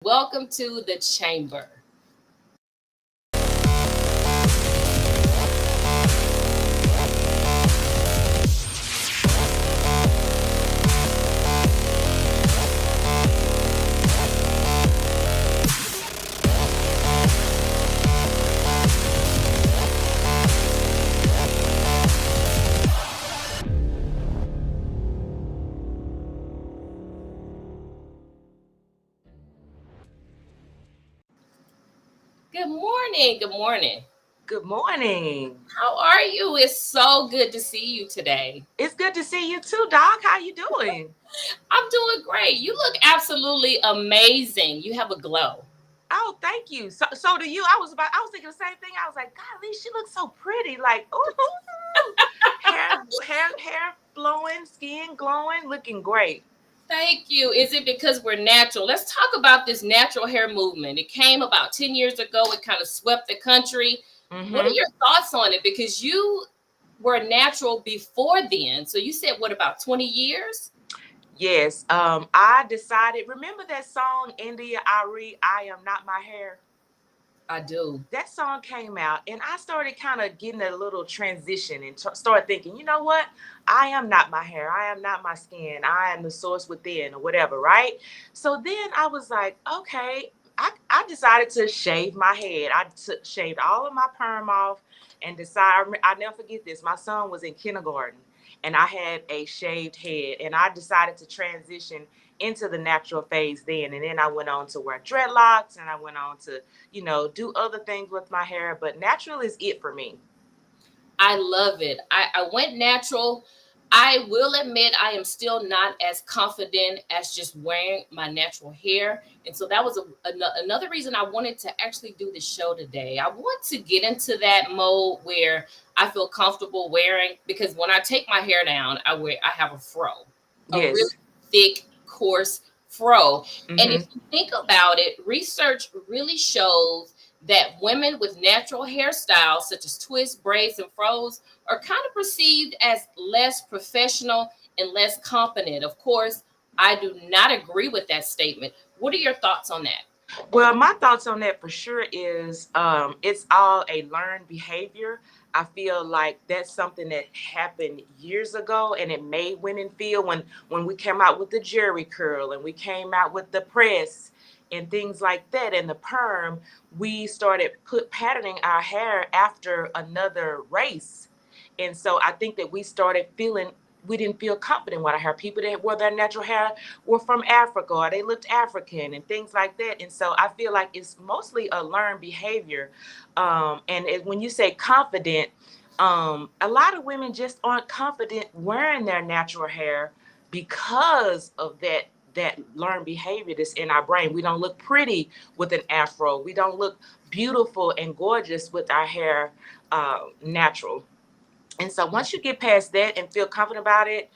Welcome to the chamber. Good morning. Good morning. Good morning. How are you? It's so good to see you today. It's good to see you too, Doc. How you doing? I'm doing great. You look absolutely amazing. You have a glow. Oh, thank you. So do you. I was thinking the same thing. I was like, golly, she looks so pretty. Like, ooh, hair flowing, skin glowing, looking great. Thank you. Is it because we're natural? Let's talk about this natural hair movement. It came about 10 years ago. It kind of swept the country. What are Mm-hmm. your thoughts on it? Because you were natural before then. So you said, what, about 20 years? Yes. I decided. Remember that song, India Ari, I Am Not My Hair? I do. That song came out and I started kind of getting a little transition and started thinking, you know what? I am not my hair. I am not my skin. I am the source within or whatever, right? So then I was like, okay, I decided to shave my head. Shaved all of my perm off and decided, I never forget this. My son was in kindergarten and I had a shaved head and I decided to transition into the natural phase then. And then I went on to wear dreadlocks and I went on to do other things with my hair, but natural is it for me. I love it. I went natural. I will admit I am still not as confident as just wearing my natural hair. And so that was another reason I wanted to actually do the show today. I want to get into that mode where I feel comfortable wearing, because when I take my hair down, I have a fro, a really Yes. thick, coarse fro. And if Mm-hmm. you think about it, research really shows that women with natural hairstyles, such as twists, braids, and fros, are kind of perceived as less professional and less competent. Of course, I do not agree with that statement. What are your thoughts on that? Well, my thoughts on that for sure is it's all a learned behavior. I feel like that's something that happened years ago and it made women feel when we came out with the jerry curl and we came out with the press and things like that and the perm, we started put patterning our hair after another race. And so I think that we didn't feel confident with our hair. People that wore their natural hair were from Africa or they looked African and things like that. And so I feel like it's mostly a learned behavior. When you say confident, a lot of women just aren't confident wearing their natural hair because of that learned behavior that's in our brain. We don't look pretty with an afro. We don't look beautiful and gorgeous with our hair natural. And so once you get past that and feel confident about it,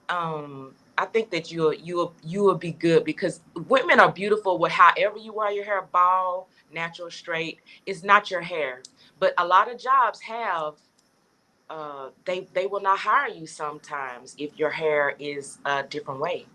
I think that you will be good because women are beautiful with however you wear your hair, bald, natural, straight. It's not your hair, but a lot of jobs have they will not hire you sometimes if your hair is a different way.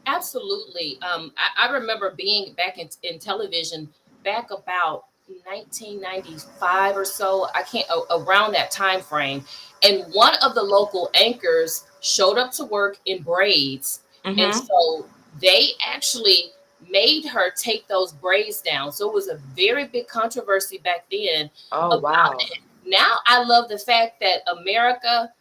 Absolutely. I remember being back in television back about 1995 or so. I can't around that time frame. And one of the local anchors showed up to work in braids, and Mm-hmm. so they actually made her take those braids down. So it was a very big controversy back then Oh about wow. it. Now I love the fact that America,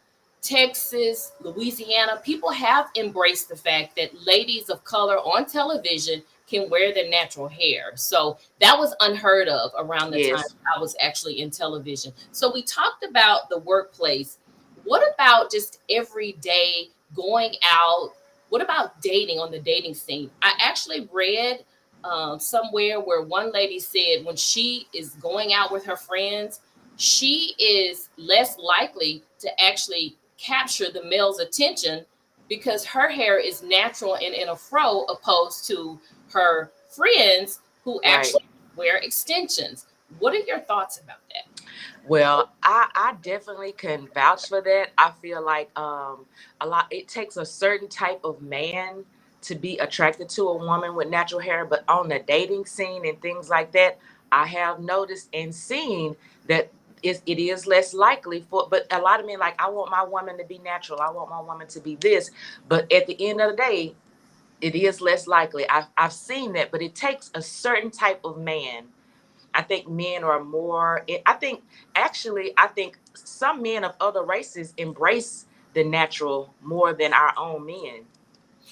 Texas, Louisiana, people have embraced the fact that ladies of color on television can wear their natural hair. So that was unheard of around the time Yes. I was actually in television. So we talked about the workplace. What about just every day going out? What about dating on the dating scene? I actually read somewhere where one lady said when she is going out with her friends, she is less likely to actually capture the male's attention because her hair is natural and in a fro opposed to her friends who Right. actually wear extensions. What are your thoughts about that? Well, I definitely can vouch for that. I feel like a lot it takes a certain type of man to be attracted to a woman with natural hair, but on the dating scene and things like that, I have noticed and seen that it is less likely for, but a lot of men like, I want my woman to be natural. I want my woman to be this. But at the end of the day, it is less likely. I've seen that, but it takes a certain type of man. I think men are more, I think some men of other races embrace the natural more than our own men.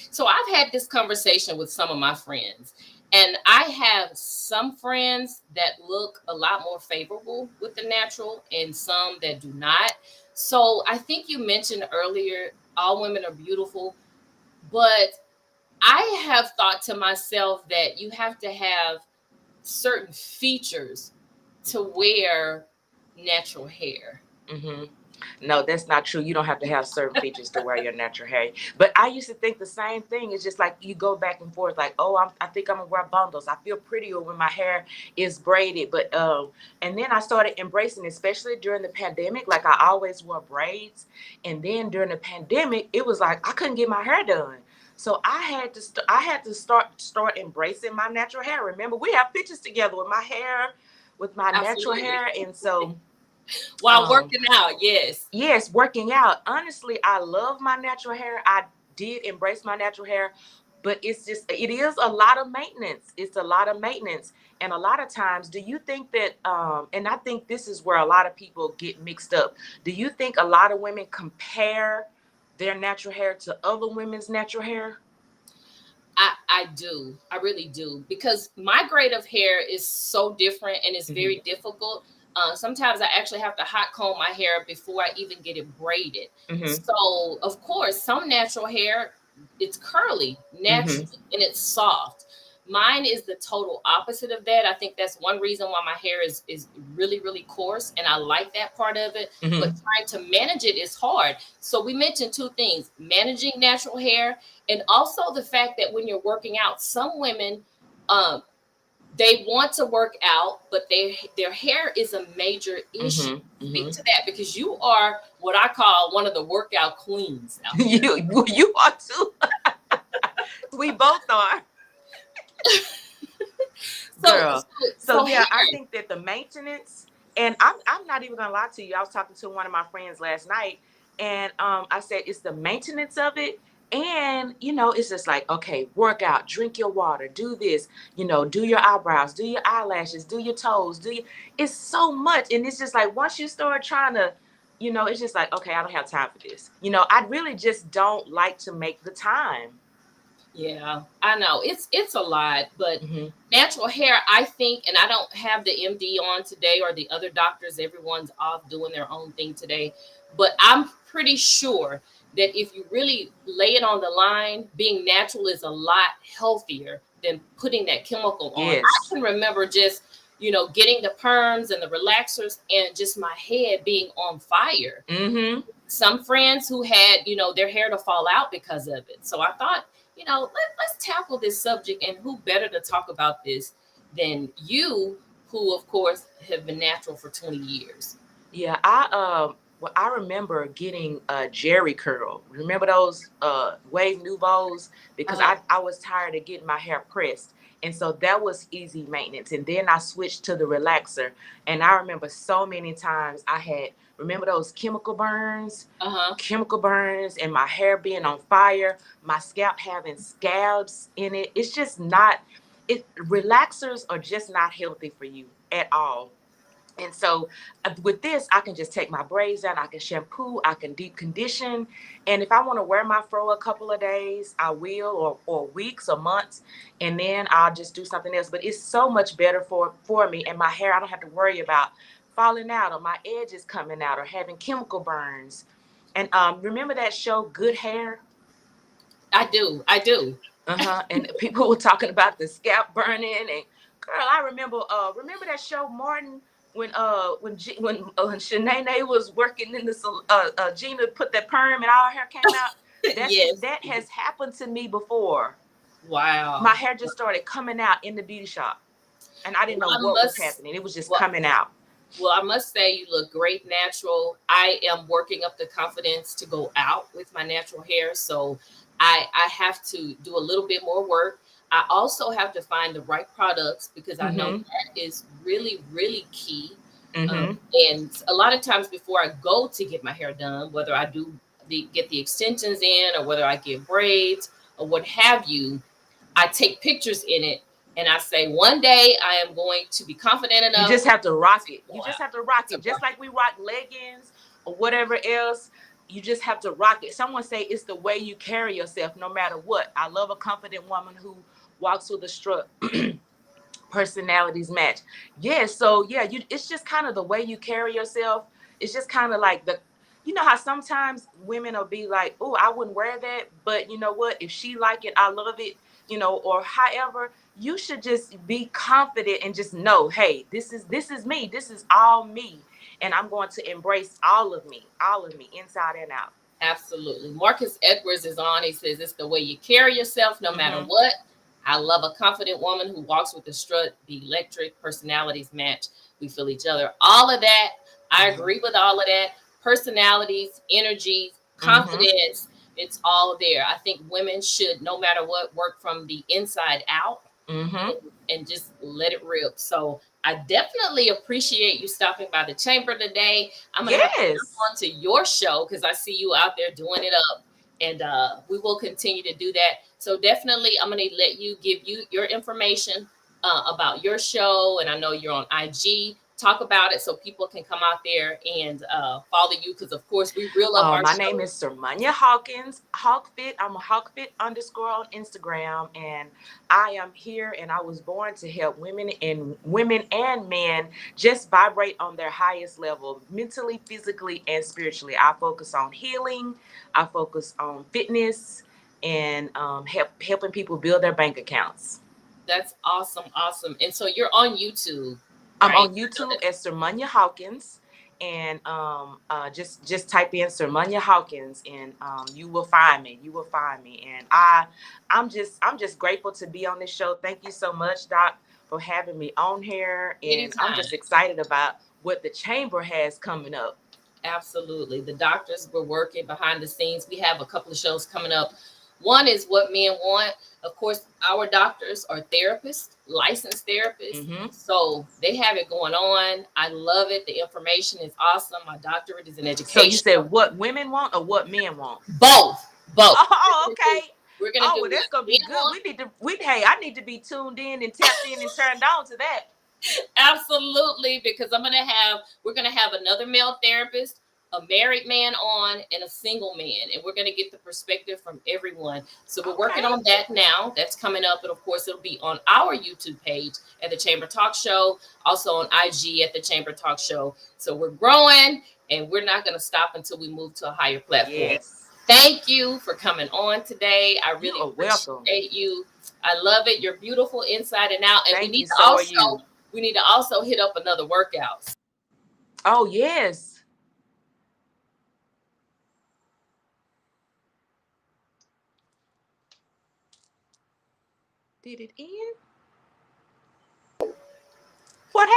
So I've had this conversation with some of my friends, and I have some friends that look a lot more favorable with the natural and some that do not. So I think you mentioned earlier all women are beautiful, but I have thought to myself that you have to have certain features to wear natural hair. Hmm. No, that's not true. You don't have to have certain features to wear your natural hair. But I used to think the same thing. It's just like you go back and forth, like, oh, I think I'm gonna wear bundles. I feel prettier when my hair is braided. But and then I started embracing, especially during the pandemic. Like I always wore braids, and then during the pandemic, it was like I couldn't get my hair done. So I had to start embracing my natural hair. Remember, we have pictures together with my hair, with my natural Absolutely. hair, and so. While Um, working out, yes. Yes, working out. Honestly, I love my natural hair. I did embrace my natural hair, but it is a lot of maintenance. It's a lot of maintenance. And a lot of times, do you think that, and I think this is where a lot of people get mixed up. Do you think a lot of women compare their natural hair to other women's natural hair? I do. I really do. Because my grade of hair is so different and it's Hmm. very difficult. Sometimes I actually have to hot comb my hair before I even get it braided. Hmm. So, of course, some natural hair, it's curly Hmm. naturally and it's soft. Mine is the total opposite of that. I think that's one reason why my hair is really, really coarse. And I like that part of it. But Hmm. trying to manage it is hard. So, we mentioned two things managing natural hair and also the fact that when you're working out, some women um they want to work out, but their hair is a major issue. Hmm. Speak Hmm. to that because you are what I call one of the workout queens out there. You are too. We both are. So Girl. so, So so yeah, I hair. think that the maintenance, and I'm not even gonna lie to you. I was talking to one of my friends last night, and I said it's the maintenance of it. And it's just like, okay, work out, drink your water, do this, do your eyebrows, do your eyelashes, do your toes, it's so much. And it's just like once you start trying to, it's just like, okay, I don't have time for this. I really just don't like to make the time. Yeah, I know it's a lot, but Hmm. natural hair, I think, and I don't have the MD on today or the other doctors. Everyone's off doing their own thing today, but I'm pretty sure that if you really lay it on the line, being natural is a lot healthier than putting that chemical on. I Yes. can remember just getting the perms and the relaxers and just my head being on fire. Hmm. Some friends who had their hair to fall out because of it. So I thought, let's tackle this subject, and who better to talk about this than you, who of course have been natural for 20 years. Yeah, I remember getting a Jerry curl. Remember those wave nouveaux? Because uh I was tired of getting my hair pressed. And so that was easy maintenance. And then I switched to the relaxer. And I remember so many times remember those uh-huh chemical burns and my hair being on fire, my scalp having scabs in it. It's just not relaxers are just not healthy for you at all. And so with this, I can just take my braids down, I can shampoo, I can deep condition. And if I want to wear my fro a couple of days, I will, or weeks or months, and then I'll just do something else. But it's so much better for me and my hair. I don't have to worry about falling out or my edges coming out or having chemical burns. And remember that show, Good Hair? I do. Uh-huh. And people were talking about the scalp burning, and girl, I remember that show, Martin, when Shanae was working in the Gina put that perm and all her hair came out. Yes. That has happened to me before. My Wow. hair just started coming out in the beauty shop, and I didn't well know i what was must happening. It was just well coming out. Well, I must say you look great natural. I am working up the confidence to go out with my natural hair. So I have to do a little bit more work. I also have to find the right products because I know Mm-hmm. that is really, really key. Um, Mm-hmm. and a lot of times before I go to get my hair done, whether I do get the extensions in or whether I get braids or what have you, I take pictures in it and I say, one day I am going to be confident You enough just have to rock to it. go You just out have to rock to it. Just rock like we rock leggings or whatever else, you just have to rock it. Someone say it's the way you carry yourself no matter what. I love a confident woman who walks with a strut. Personalities match. Yeah, so yeah, it's just kind of the way you carry yourself. It's just kind of like the, you know how sometimes women will be like, oh, I wouldn't wear that, but you know what, if she like it, I love it, you know, or however. You should just be confident and just know, hey, this is me, this is all me, and I'm going to embrace all of me inside and out. Absolutely. Marcus Edwards is on. He says it's the way you carry yourself no matter Mm-hmm. what. I love a confident woman who walks with a strut. The electric personalities match. We feel each other. All of that. I agree with all of that. Personalities, energies, Mm-hmm. confidence. It's all there. I think women should, no matter what, work from the inside out Mm-hmm. and just let it rip. So I definitely appreciate you stopping by the chamber today. I'm gonna have to jump Yes. onto your show because I see you out there doing it up, and we will continue to do that. So definitely, I'm gonna let you give you your information about your show, and I know you're on IG. Talk about it so people can come out there and follow you because, of course, we reel up our My name is shows. Sermanya Hawkins, Hawkfit. I'm a Hawkfit underscore on Instagram, and I am here. And I was born to help women and men just vibrate on their highest level, mentally, physically, and spiritually. I focus on healing. I focus on fitness and helping people build their bank accounts. That's awesome, awesome. And so you're on YouTube, I'm right? on I know YouTube that. as Sermanya Hawkins, and just type in Sermanya Hawkins, and you will find me. You will find me, and I'm just grateful to be on this show. Thank you so much, Doc, for having me on here, and I'm Anytime. just excited about what the chamber has coming up. Absolutely. The doctors were working behind the scenes. We have a couple of shows coming up. One is What Men Want. Of course, our doctors are therapists, licensed therapists. Hmm. So they have it going on. I love it. The information is awesome. My doctorate is in So you education. said what women want or what men want? Both. Both. Oh, okay. We're gonna Oh, do well, that's what gonna be men good. want. We need to. Hey, I need to be tuned in and tapped in and turned on to that. Absolutely, because we're gonna have another male therapist, a married man on, and a single man, and we're gonna get the perspective from everyone. So we're working Okay. on that now. That's coming up, and of course, it'll be on our YouTube page at the Chamber Talk Show, also on IG at the Chamber Talk Show. So we're growing, and we're not gonna stop until we move to a higher platform. Yes. Thank you for coming on today. I You really are welcome. appreciate you. I love it. You're beautiful inside and out, and Thank you. So are you. we need to also hit up another workout. Oh, yes. Did it end?